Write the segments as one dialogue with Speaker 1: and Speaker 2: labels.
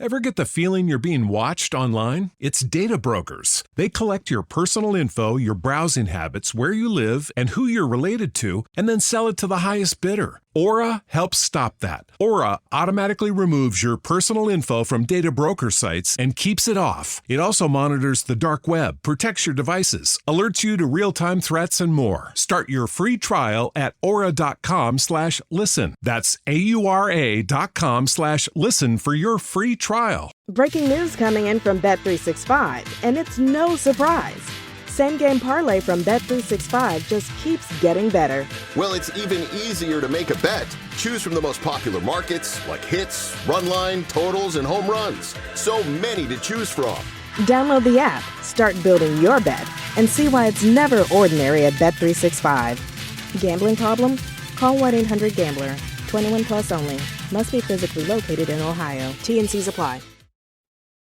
Speaker 1: Ever get the feeling you're being watched online? It's data brokers. They collect your personal info, your browsing habits, where you live, and who you're related to, and then sell it to the highest bidder. Aura helps stop that. Aura automatically removes your personal info from data broker sites and keeps it off. It also monitors the dark web, protects your devices, alerts you to real-time threats, and more. Start your free trial at aura.com/listen. That's AURA.com/listen for your free trial.
Speaker 2: Breaking news coming in from Bet365, and it's no surprise. Same game parlay from Bet365 just keeps getting better.
Speaker 3: Well, it's even easier to make a bet. Choose from the most popular markets like hits, run line, totals, and home runs. So many to choose from.
Speaker 2: Download the app, start building your bet, and see why it's never ordinary at Bet365. Gambling problem? Call 1-800-GAMBLER. 21 plus only. Must be physically located in Ohio. T&Cs apply.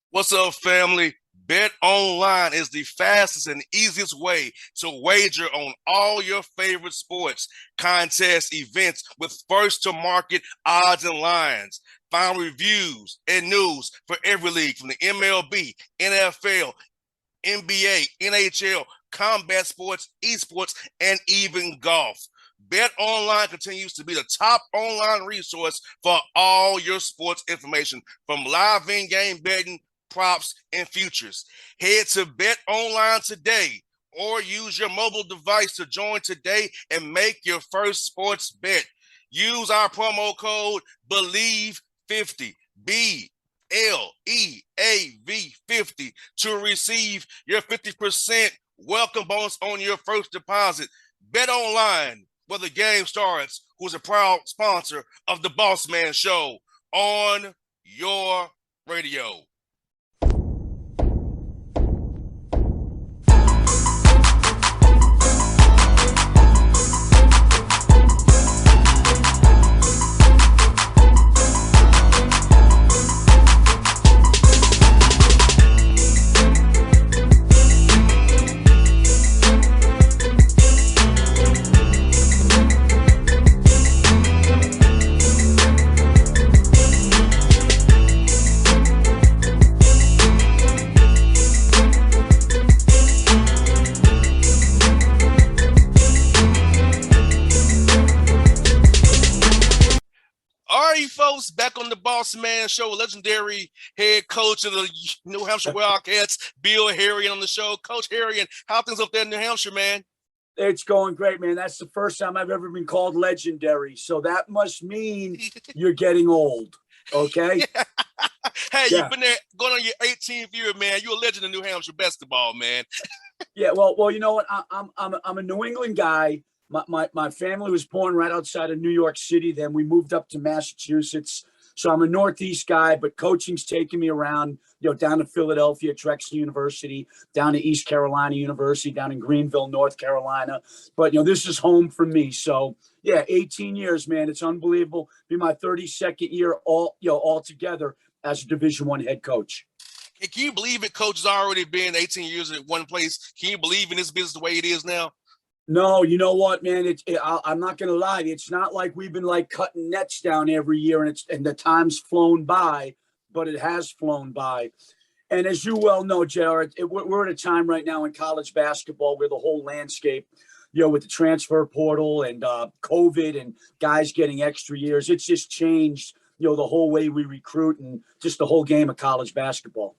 Speaker 4: What's up, family? Bet Online is the fastest and easiest way to wager on all your favorite sports, contests, events with first-to-market odds and lines. Find reviews and news for every league from the MLB, NFL, NBA, NHL, combat sports, esports, and even golf. Bet Online continues to be the top online resource for all your sports information, from live in-game betting, props, and futures. Head to Bet Online today or use your mobile device to join today and make your first sports bet. Use our promo code BELIEVE50, BLEAV50, to receive your 50% welcome bonus on your first deposit. Bet Online, where the game starts, who's a proud sponsor of the Bossman Show on your radio. Folks, back on the Bossman Show, legendary head coach of the New Hampshire Wildcats, Bill Herrion, on the show. Coach Herrion, how things up there in New Hampshire, man?
Speaker 5: It's going great, man. That's the first time I've ever been called legendary, so that must mean you're getting old. Okay.
Speaker 4: Hey, you've been there going on your 18th year, man. You're a legend in New Hampshire basketball, man.
Speaker 5: Yeah, well, you know what? I'm a New England guy. My family was born right outside of New York City. Then we moved up to Massachusetts. So I'm a Northeast guy, but coaching's taken me around, down to Philadelphia, Drexel University, down to East Carolina University, down in Greenville, North Carolina. But, this is home for me. So, 18 years, man. It's unbelievable. Be my 32nd year all together as a Division I head coach.
Speaker 4: Can you believe it? Coach has already been 18 years at one place. Can you believe in this business the way it is now?
Speaker 5: No, you know what, man? I'm not going to lie. It's not like we've been cutting nets down every year and the time's flown by, but it has flown by. And as you well know, Jared, we're at a time right now in college basketball where the whole landscape, with the transfer portal and COVID and guys getting extra years, it's just changed, the whole way we recruit and just the whole game of college basketball.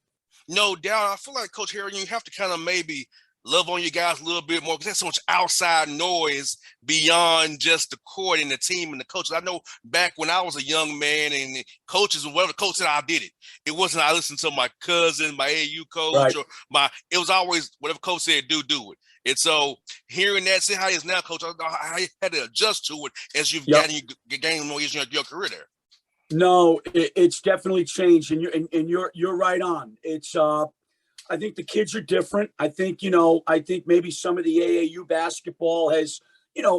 Speaker 4: No doubt. I feel like, Coach Herrion, you have to kind of maybe love on you guys a little bit more, because there's so much outside noise beyond just the court and the team and the coaches. I know back when I was a young man and coaches, whatever the coach said, I did it. It wasn't I listened to my cousin, my AU coach, right, or it was always whatever coach said, do it. And so hearing that, see how it is now, Coach, I had to adjust to it as you've gained more years in your career there.
Speaker 5: No, it's definitely changed, and you're right on. It's I think the kids are different. I think maybe some of the AAU basketball has,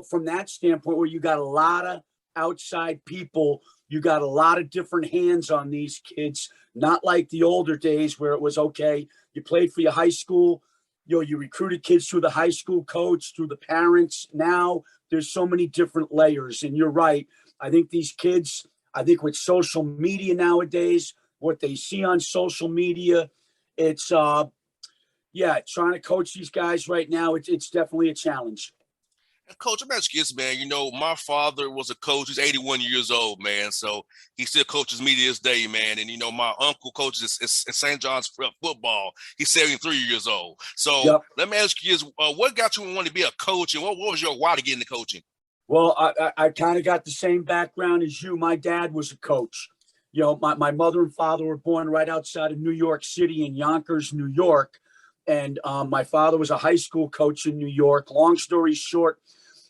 Speaker 5: from that standpoint where you got a lot of outside people, you got a lot of different hands on these kids, not like the older days where it was, okay, you played for your high school, you recruited kids through the high school coach, through the parents. Now there's so many different layers, and you're right. I think these kids, with social media nowadays, what they see on social media. It's trying to coach these guys right now. It's definitely a challenge.
Speaker 4: And Coach, I'm asking you this, man. My father was a coach. He's 81 years old, man. So he still coaches me to this day, man. And, my uncle coaches at St. John's football. He's 73 years old. So Let me ask you this. What got you wanting to be a coach, and what was your why to get into coaching?
Speaker 5: Well, I kind of got the same background as you. My dad was a coach. My mother and father were born right outside of New York City in Yonkers, New York. And my father was a high school coach in New York. Long story short,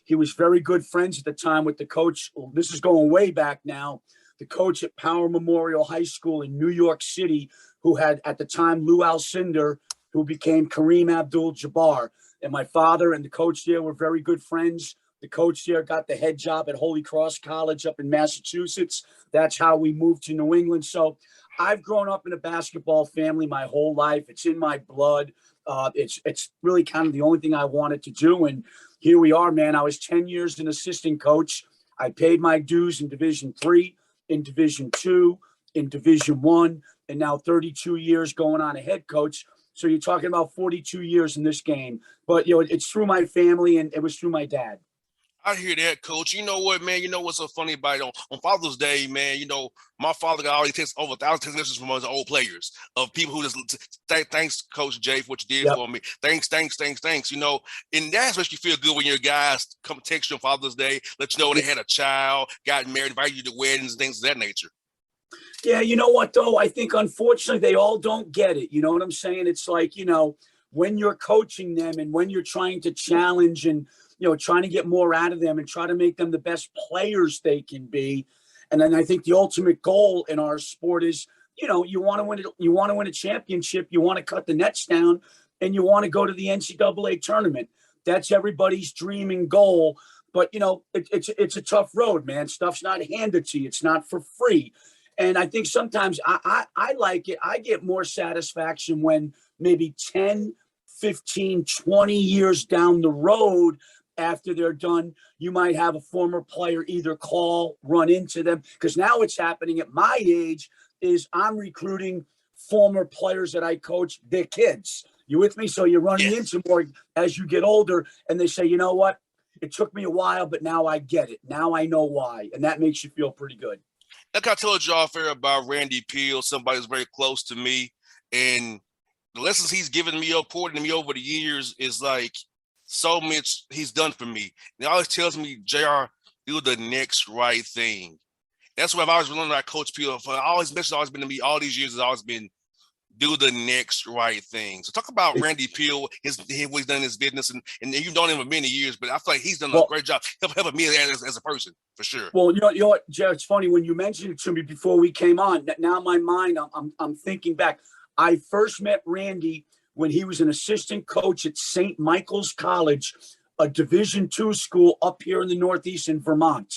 Speaker 5: he was very good friends at the time with the coach. This is going way back now. The coach at Power Memorial High School in New York City, who had at the time Lou Alcindor, who became Kareem Abdul-Jabbar. And my father and the coach there were very good friends. The coach there got the head job at Holy Cross College up in Massachusetts. That's how we moved to New England. So I've grown up in a basketball family my whole life. It's in my blood. It's really kind of the only thing I wanted to do. And here we are, man. I was 10 years an assistant coach. I paid my dues in Division III, in Division II, in Division I, and now 32 years going on a head coach. So you're talking about 42 years in this game. But, it's through my family, and it was through my dad.
Speaker 4: I hear that, Coach. You know what, man? You know what's so funny about it? On Father's Day, man, my father got already texted over 1,000 text messages from his old players of people who just thanks, Coach Jay, for what you did for me. Thanks. And that makes you feel good when your guys come text you on Father's Day, let you know they had a child, got married, invited you to weddings, and things of that nature.
Speaker 5: Yeah, you know what, though? I think, unfortunately, they all don't get it. You know what I'm saying? It's like, when you're coaching them and when you're trying to challenge and trying to get more out of them and try to make them the best players they can be. And then I think the ultimate goal in our sport is, you want to win it. You want to win a championship. You want to cut the nets down, and you want to go to the NCAA tournament. That's everybody's dream and goal. But it's a tough road, man. Stuff's not handed to you. It's not for free. And I think sometimes I like it. I get more satisfaction when maybe 10, 15, 20 years down the road, after they're done, you might have a former player either call, run into them. Because now what's happening at my age is I'm recruiting former players that I coach, their kids. You with me? So you're running into more as you get older, and they say, you know what? It took me a while, but now I get it. Now I know why. And that makes you feel pretty good.
Speaker 4: Like I told you off air about Randy Peele, somebody who's very close to me. And the lessons he's given me, poured into me over the years is like, so much he's done for me. And he always tells me, JR, do the next right thing. That's what I've always been learning about Coach Peele. Always been to me all these years has always been do the next right thing. So talk about Randy Peele, what he's done in his business, and you've known him for many years, but I feel like he's done a great job helping me as a person, for sure.
Speaker 5: Well, you know what, Jared, it's funny when you mentioned it to me before we came on. Now my mind, I'm thinking back. I first met Randy when he was an assistant coach at St. Michael's College, a Division II school up here in the Northeast in Vermont.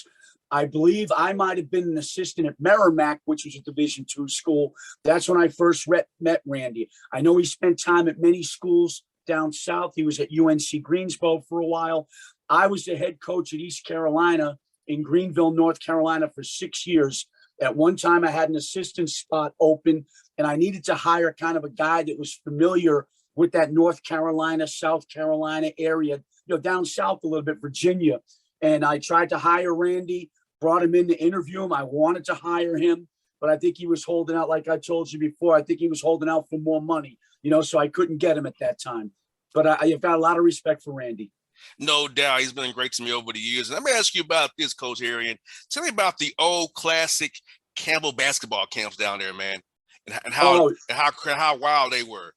Speaker 5: I believe I might have been an assistant at Merrimack, which was a Division II school. That's when I first met Randy. I know he spent time at many schools down south. He was at UNC Greensboro for a while. I was the head coach at East Carolina in Greenville, North Carolina for 6 years. At one time, I had an assistant spot open, and I needed to hire kind of a guy that was familiar with that North Carolina, South Carolina area, down south a little bit, Virginia. And I tried to hire Randy, brought him in to interview him. I wanted to hire him, but I think he was holding out, like I told you before. I think he was holding out for more money, so I couldn't get him at that time. But I've got a lot of respect for Randy.
Speaker 4: No doubt. He's been great to me over the years. And let me ask you about this, Coach Herrion. Tell me about the old classic Campbell basketball camps down there, man, and how wild they were.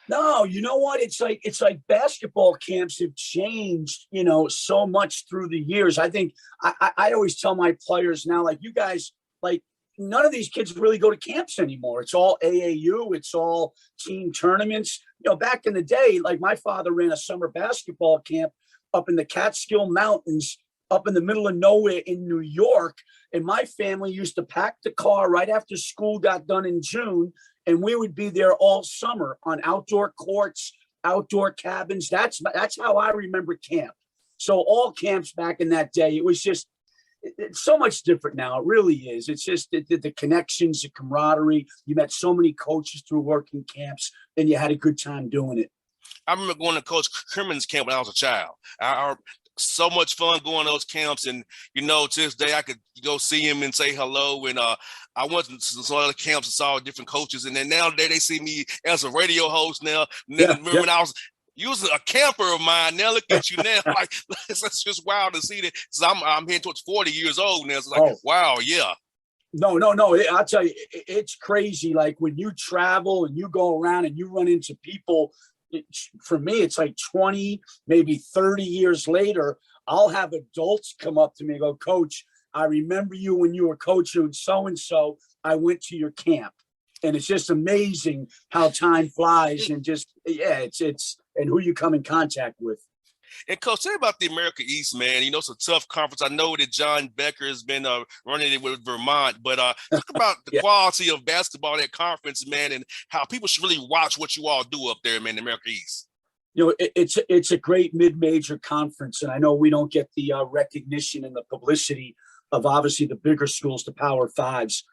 Speaker 5: No, you know what? It's like basketball camps have changed, so much through the years. I think I always tell my players now, like, you guys, like, none of these kids really go to camps anymore. It's all AAU. It's all team tournaments. Back in the day, like, my father ran a summer basketball camp up in the Catskill Mountains, up in the middle of nowhere in New York. And my family used to pack the car right after school got done in June, and we would be there all summer on outdoor courts, outdoor cabins. That's how I remember camp. So all camps back in that day, it was it's so much different now. It really is. It's just the connections, the camaraderie. You met so many coaches through working camps, and you had a good time doing it.
Speaker 4: I remember going to Coach Crimin's camp when I was a child. So much fun going to those camps, and to this day I could go see him and say hello. And I went to some other camps and saw different coaches, and then now they see me as a radio host now. And then remember when I was using a camper of mine. Now look at you now, like it's just wild to see that. So I'm heading towards 40 years old now. It's like wow, yeah.
Speaker 5: No. I'll tell you, it's crazy. Like when you travel and you go around and you run into people. For me, it's like 20, maybe 30 years later, I'll have adults come up to me and go, Coach, I remember you when you were coaching so-and-so. I went to your camp. And it's just amazing how time flies and just, it's and who you come in contact with.
Speaker 4: And Coach, tell me about the America East, man. It's a tough conference. I know that John Becker has been running it with Vermont, but talk about the quality of basketball in that conference, man, and how people should really watch what you all do up there, man, the America East.
Speaker 5: It's a great mid-major conference, and I know we don't get the recognition and the publicity of obviously the bigger schools, the Power Fives.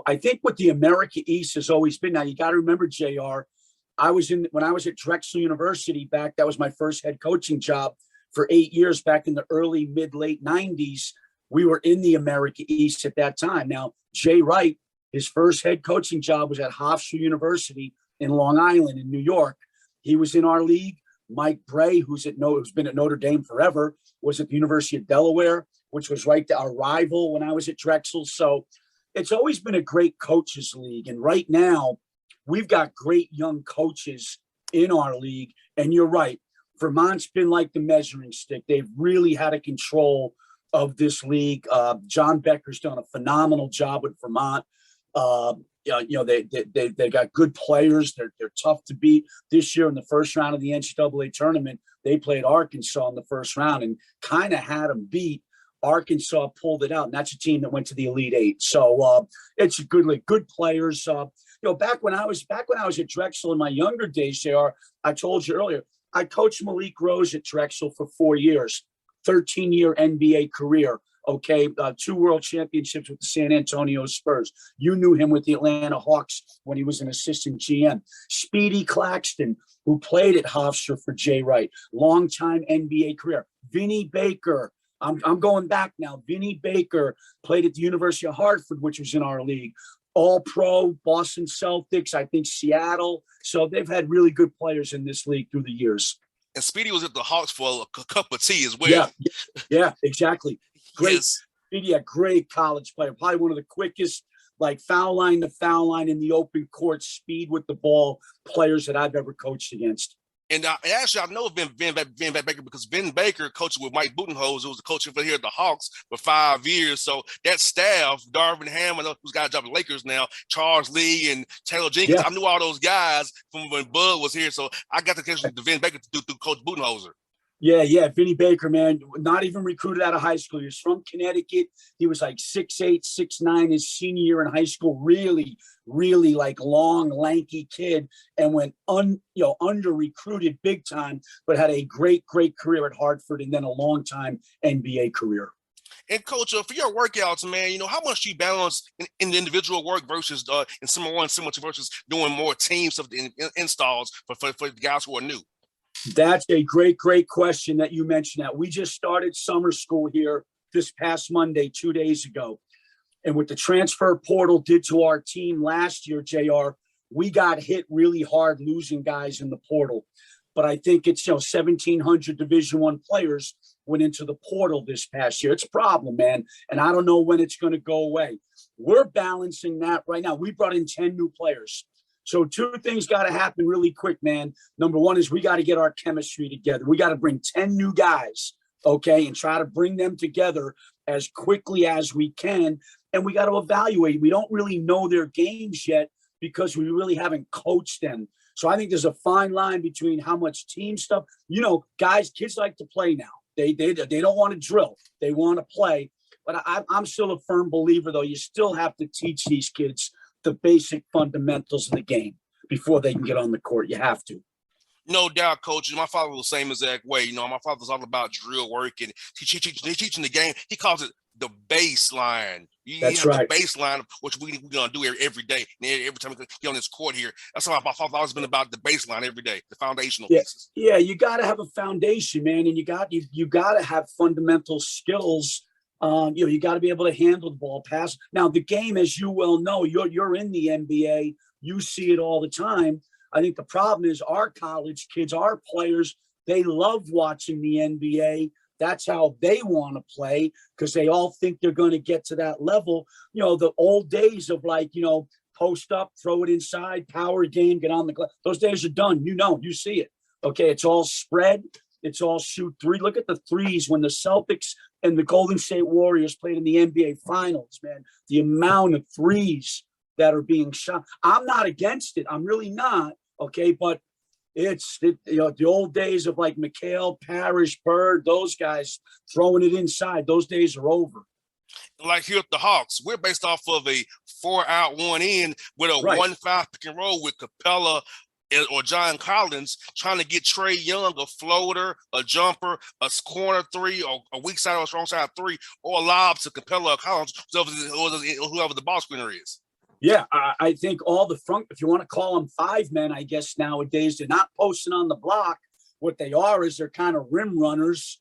Speaker 5: I think what the America East has always been. Now you got to remember, JR. When I was at Drexel University that was my first head coaching job for 8 years back in the early, late 90s. We were in the America East at that time. Now, Jay Wright, his first head coaching job was at Hofstra University in Long Island in New York. He was in our league. Mike Bray, who's been at Notre Dame forever, was at the University of Delaware, which was our rival when I was at Drexel. So it's always been a great coaches league. And right now, we've got great young coaches in our league. And you're right. Vermont's been like the measuring stick. They've really had a control of this league. John Becker's done a phenomenal job with Vermont. They got good players. They're tough to beat. This year in the first round of the NCAA tournament, they played Arkansas in the first round and kind of had them beat. Arkansas pulled it out, and that's a team that went to the Elite Eight. So it's a good league, good players. Back when I was at Drexel in my younger days, I told you earlier, I coached Malik Rose at Drexel for 4 years, 13-year NBA career. Okay, 2 world championships with the San Antonio Spurs. You knew him with the Atlanta Hawks when he was an assistant GM. Speedy Claxton, who played at Hofstra for Jay Wright, longtime NBA career. Vinny Baker. I'm going back now. Vinny Baker played at the University of Hartford, which was in our league. All-Pro, Boston Celtics, I think Seattle. So they've had really good players in this league through the years.
Speaker 4: And Speedy was at the Hawks for a cup of tea as well.
Speaker 5: Yeah, exactly. Great,
Speaker 4: yes.
Speaker 5: Speedy, a great college player. Probably one of the quickest, foul line to foul line in the open court, speed with the ball players that I've ever coached against.
Speaker 4: And actually, I know Vin Baker because Vin Baker coached with Mike Budenholzer, who was the coach for here at the Hawks for 5 years. So that staff, Darvin Ham, who's got a job at the Lakers now, Charles Lee and Taylor Jenkins, I knew all those guys from when Bud was here. So I got to catch the Vin Baker through Coach Budenholzer.
Speaker 5: Yeah. Vinny Baker, man, not even recruited out of high school. He was from Connecticut. He was 6'8", 6'9", his senior year in high school. Really, really long, lanky kid, and went under recruited big time, but had a great career at Hartford and then a long time NBA career.
Speaker 4: And Coach, for your workouts, man, how much do you balance in the individual work versus in similar versus doing more team stuff, installs for the guys who are new?
Speaker 5: That's a great question that you mentioned that. We just started summer school here this past Monday, 2 days ago. And what the transfer portal did to our team last year, JR, we got hit really hard losing guys in the portal. But I think it's 1,700 Division I players went into the portal this past year. It's a problem, man. And I don't know when it's going to go away. We're balancing that right now. We brought in 10 new players. So 2 things got to happen really quick, man. Number one is we got to get our chemistry together. We got to bring 10 new guys, okay, and try to bring them together as quickly as we can. And we got to evaluate. We don't really know their games yet because we really haven't coached them. So I think there's a fine line between how much team stuff. Kids like to play now. They don't want to drill. They want to play. But I'm still a firm believer, though. You still have to teach these kids the basic fundamentals of the game before they can get on the court. You have to.
Speaker 4: No doubt, Coach. My father was the same exact way. My father's all about drill work and teaching the game. He calls it the baseline. You
Speaker 5: That's
Speaker 4: have
Speaker 5: right.
Speaker 4: the baseline, which we're going to do every day. And every time we get on this court here, that's how my thought always been about the baseline every day, the foundational pieces.
Speaker 5: Yeah, you got to have a foundation, man, and you got to have fundamental skills. You got to be able to handle the ball, pass. Now, the game, as you well know, you're in the NBA. You see it all the time. I think the problem is our college kids, our players, they love watching the NBA. That's how they want to play because they all think they're going to get to that level. The old days of post up, throw it inside, power game, get on the glass. Those days are done. You see it. Okay, it's all spread. It's all shoot three. Look at the threes when the Celtics and the Golden State Warriors played in the NBA Finals, man. The amount of threes that are being shot. I'm not against it. I'm really not. Okay, but the old days of like McHale, Parrish, Bird, those guys throwing it inside. Those days are over.
Speaker 4: Like here at the Hawks, we're based off of a 4 out, 1 in with a 1-5 pick and roll with Capella or John Collins trying to get Trae Young a floater, a jumper, a corner three, or a weak side or a strong side three, or a lob to Capella or Collins, whoever the ball screener is.
Speaker 5: Yeah, I think all the front, if you want to call them 5 men, I guess nowadays, they're not posting on the block. What they are is they're kind of rim runners.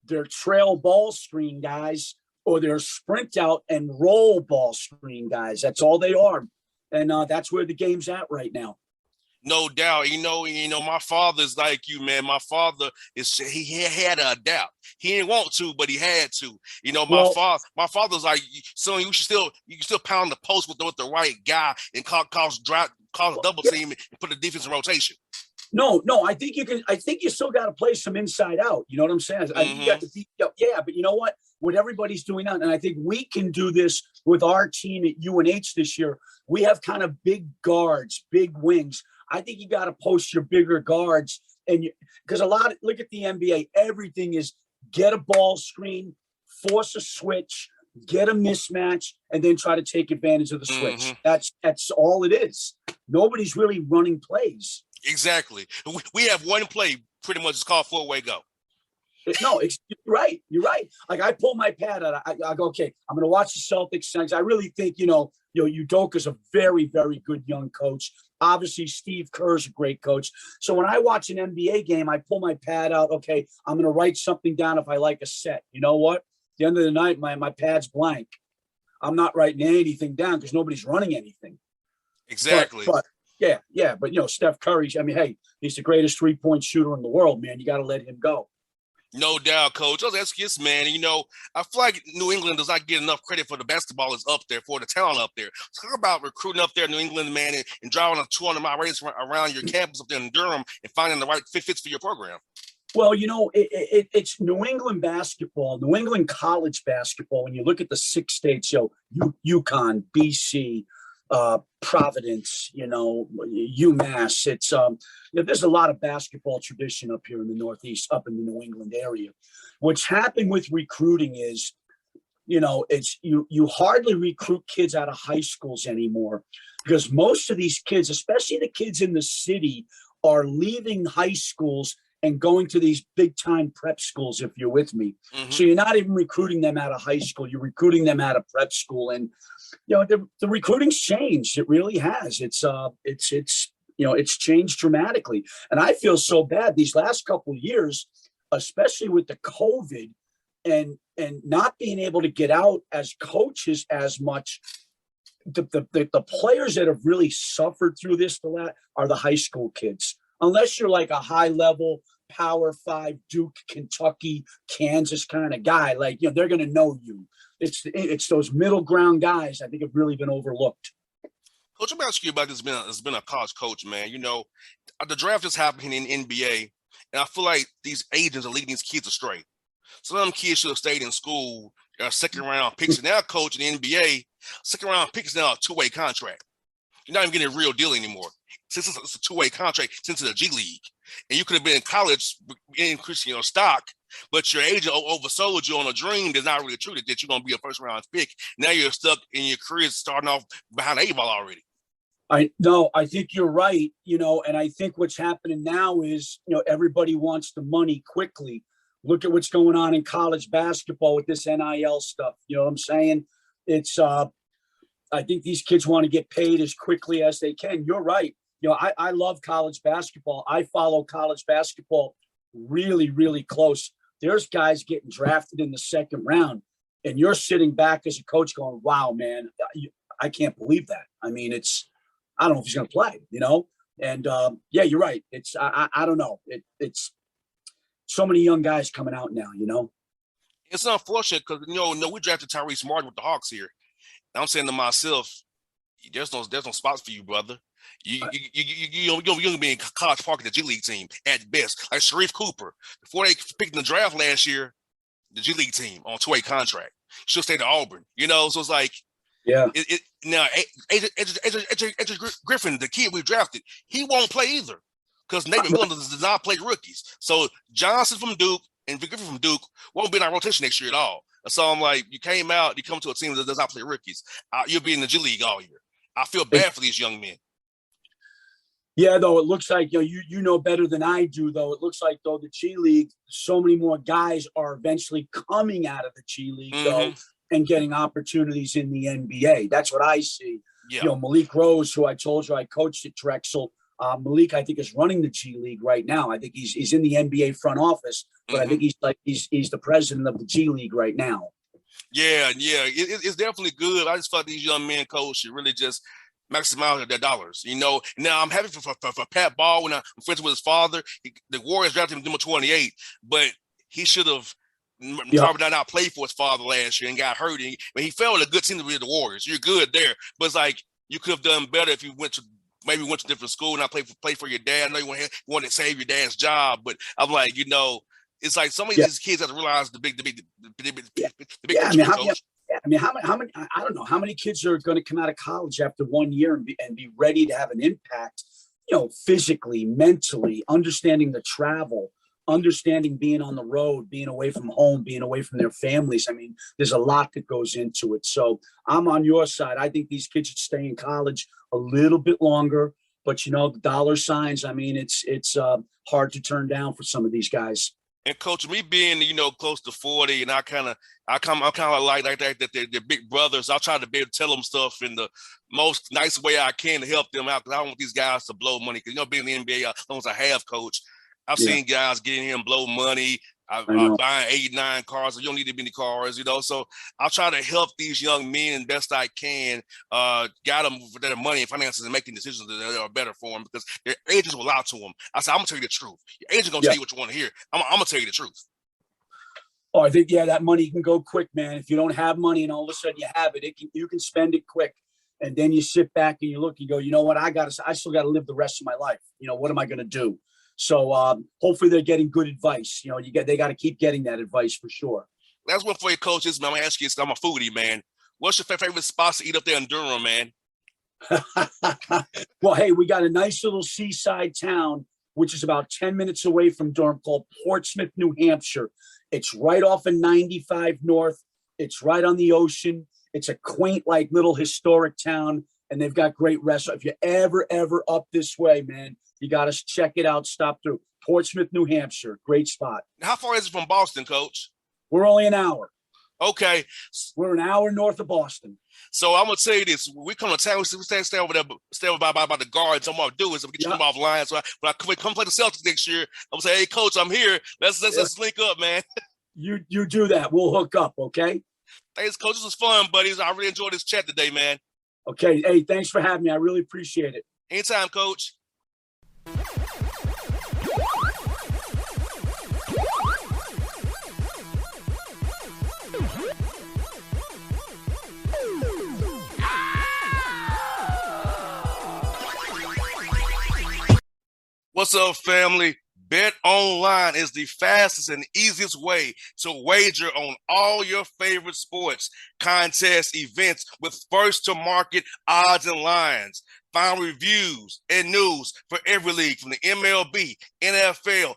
Speaker 5: They're trail ball screen guys, or they're sprint out and roll ball screen guys. That's all they are. And that's where the game's at right now.
Speaker 4: No doubt. My father's like you, man. My father he had to adapt. He didn't want to, but he had to. My father's like, son, you can still pound the post with the right guy and cause double team and put the defense in rotation.
Speaker 5: No, I think you can. I think you still got to play some inside out. You know what I'm saying? I think you got to beat up. Yeah, but you know what? What everybody's doing now, and I think we can do this with our team at UNH this year. We have kind of big guards, big wings. I think you got to post your bigger guards, because look at the NBA. Everything is get a ball screen, force a switch, get a mismatch, and then try to take advantage of the switch. That's all it is. Nobody's really running plays.
Speaker 4: Exactly. We have one play, pretty much. It's called 4-way go.
Speaker 5: No, you're right. You're right. Like I pull my pad out. I go, okay, I'm going to watch the Celtics. I really think, Udoka's a very, very good young coach. Obviously, Steve Kerr's a great coach. So when I watch an NBA game, I pull my pad out. Okay, I'm going to write something down if I like a set. You know what? At the end of the night, my pad's blank. I'm not writing anything down because nobody's running anything.
Speaker 4: Exactly.
Speaker 5: But Steph Curry, hey, he's the greatest three-point shooter in the world, man. You got to let him go.
Speaker 4: No doubt, Coach. I was asking this, man. I feel like New England does not get enough credit for the basketball that's up there, for the talent up there. Talk about recruiting up there in New England, man, and driving a 200-mile radius around your campus up there in Durham and finding the right fits for your program.
Speaker 5: Well, it's New England basketball, New England college basketball. When you look at the 6 states, UConn, BC, Providence, UMass. It's there's a lot of basketball tradition up here in the Northeast, up in the New England area. What's happened with recruiting is, it's you hardly recruit kids out of high schools anymore because most of these kids, especially the kids in the city, are leaving high schools and going to these big time prep schools, if you're with me. So you're not even recruiting them out of high school. You're recruiting them out of prep school. And, the recruiting's changed. It really has. It's changed dramatically. And I feel so bad these last couple of years, especially with the COVID and not being able to get out as coaches as much. The players that have really suffered through this are the high school kids. Unless you're like a high level Power 5 Duke, Kentucky, Kansas kind of guy, they're going to know you. It's those middle ground guys I think have really been overlooked.
Speaker 4: Coach, I'm asking you about this. It's been a college coach, man. The draft is happening in NBA, and I feel like these agents are leading these kids astray. Some of them kids should have stayed in school. They're second round picks, and now coach in the NBA, second round picks now a 2-way contract. You're not even getting a real deal anymore. Since it's a 2-way contract, since it's a G League, and you could have been in college increasing your stock, but your agent oversold you on a dream that's not really true, that you're going to be a first round pick. Now you're stuck in your career starting off behind the 8-ball already.
Speaker 5: I think you're right, and I think what's happening now is, everybody wants the money quickly. Look at what's going on in college basketball with this NIL stuff. You know what I'm saying? It's I think these kids want to get paid as quickly as they can. You're right. You know, I love college basketball. I follow college basketball really, really close. There's guys getting drafted in the second round, and you're sitting back as a coach going, wow, man, I can't believe that. I mean, I don't know if he's going to play, you know? And yeah, you're right. I don't know. It's so many young guys coming out now, you know?
Speaker 4: It's unfortunate because, we drafted Tyrese Martin with the Hawks here. And I'm saying to myself, there's no spots for you, brother. You're going to be in College Park in the G League team at best. Like Sharif Cooper, before they picked in the draft last year, the G League team on 2-way contract. Should stay to Auburn, So it's like,
Speaker 5: yeah.
Speaker 4: Now, AJ Griffin, the kid we drafted, he won't play either because Nathan Miller does not play rookies. So Johnson from Duke and Griffin from Duke won't be in our rotation next year at all. So I'm like, you came out, you come to a team that does not play rookies. You'll be in the G League all year. I feel bad for these young men.
Speaker 5: Yeah, though it looks like you know better than I do. Though it looks like the G League, so many more guys are eventually coming out of the G League though and getting opportunities in the NBA. That's what I see. Yeah. Malik Rose, who I told you I coached at Drexel. Malik, I think, is running the G League right now. I think he's in the NBA front office, but I think he's the president of the G League right now.
Speaker 4: Yeah, it's definitely good. I just thought these young men, coach, should really just maximize their dollars. Now I'm happy for Pat Ball when I'm friends with his father. The Warriors drafted him number 28, but he should have probably not played for his father last year and got hurt. But he fell with a good team to be the Warriors. You're good there, but it's like you could have done better if you went to a different school and not play for your dad. I know you want to save your dad's job, but I'm like, it's like some of these kids have to realize the big coach.
Speaker 5: I mean, how many? I don't know how many kids are going to come out of college after 1 year and be ready to have an impact. Physically, mentally, understanding the travel, understanding being on the road, being away from home, being away from their families. I mean, there's a lot that goes into it. So I'm on your side. I think these kids should stay in college a little bit longer. But the dollar signs. I mean, it's hard to turn down for some of these guys.
Speaker 4: And coach, me being close to 40, and I'm kind of like that they're big brothers. I'll try to be able to tell them stuff in the most nice way I can to help them out because I don't want these guys to blow money. Because being in the NBA, as long as I have, coach, I've seen guys get in here and blow money. I'm buying 8, 9 cars. You don't need to be any cars, So I'll try to help these young men best I can, guide them for their money and finances and making decisions that are better for them because their agents will lie to them. I said, I'm going to tell you the truth. Your agent's going to tell you what you want to hear. I'm going to tell you the truth.
Speaker 5: Oh, I think, that money can go quick, man. If you don't have money and all of a sudden you have it, you can spend it quick. And then you sit back and you look, you go, you know what? I still got to live the rest of my life. What am I going to do? So hopefully they're getting good advice. They got to keep getting that advice for sure.
Speaker 4: That's one for you, coaches. I'm going to ask you, I'm a foodie, man. What's your favorite spots to eat up there in Durham, man?
Speaker 5: Well, hey, we got a nice little seaside town, which is about 10 minutes away from Durham called Portsmouth, New Hampshire. It's right off of 95 North. It's right on the ocean. It's a quaint, little historic town, and they've got great restaurants. If you're ever up this way, man, you got to check it out. Stop through Portsmouth, New Hampshire. Great spot.
Speaker 4: How far is it from Boston, Coach?
Speaker 5: We're only an hour.
Speaker 4: Okay.
Speaker 5: We're an hour north of Boston.
Speaker 4: So I'm going to tell you this. When we come to town, we stay over there, stay over by the guards. I'm going to do is I'm going to get you offline. So when I come play the Celtics next year, I'm going to say, hey, Coach, I'm here. Let's link up, man.
Speaker 5: You do that. We'll hook up, okay?
Speaker 4: Thanks, Coach. This was fun, buddies. I really enjoyed this chat today, man.
Speaker 5: Okay. Hey, thanks for having me. I really appreciate it.
Speaker 4: Anytime, Coach. What's up, family? Bet Online is the fastest and easiest way to wager on all your favorite sports, contests, events with first-to-market odds and lines. Find reviews and news for every league from the MLB, NFL,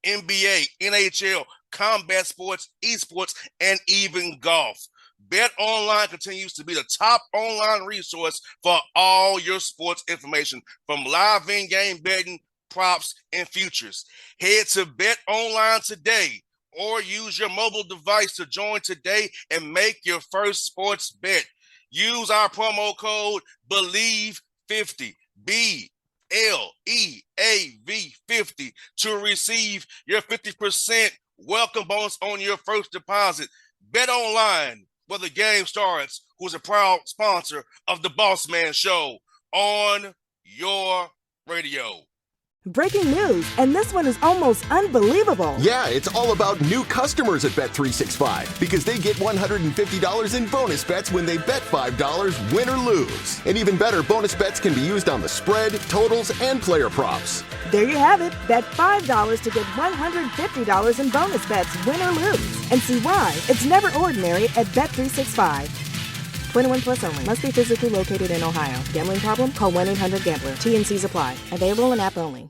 Speaker 4: NBA, NHL, combat sports, esports, and even golf. Bet Online continues to be the top online resource for all your sports information, from live in-game betting, props, and futures. Head to Bet Online today or use your mobile device to join today and make your first sports bet. Use our promo code BELIEVE50, BLEAV50, to receive your 50% welcome bonus on your first deposit. Bet online where the game starts, who's a proud sponsor of the Bossman Show on your radio.
Speaker 2: Breaking news, and this one is almost unbelievable.
Speaker 3: Yeah, it's all about new customers at Bet365 because they get $150 in bonus bets when they bet $5, win or lose. And even better, bonus bets can be used on the spread, totals, and player props.
Speaker 2: There you have it. Bet $5 to get $150 in bonus bets, win or lose. And see why it's never ordinary at Bet365. 21 plus only. Must be physically located in Ohio. Gambling problem? Call 1-800-GAMBLER. T&Cs apply. Available in app only.